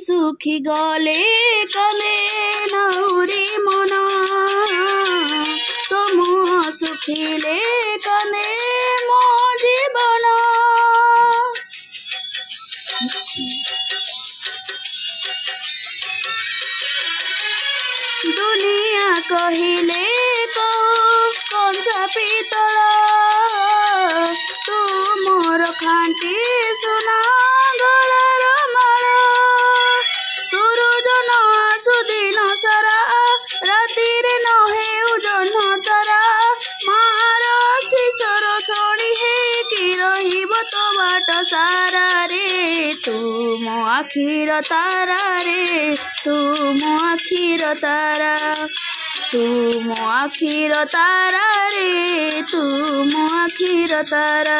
सुखी गले कले नौरी मन तो मुह सुखिले कले मो जीवन दुनिया कहिले कंचा पितल तू मोर खांटी सुना गलार माल सूरज न आसु दिन सारा राति रे न हेउ जह्न तारा मार शिशर शोणी हे कि रहिब तो बाट सारा रे तू मो आखिर तारा रे तू मो आखिर तारा तू मो आखिर तारा रे तू मो आखिर तारा।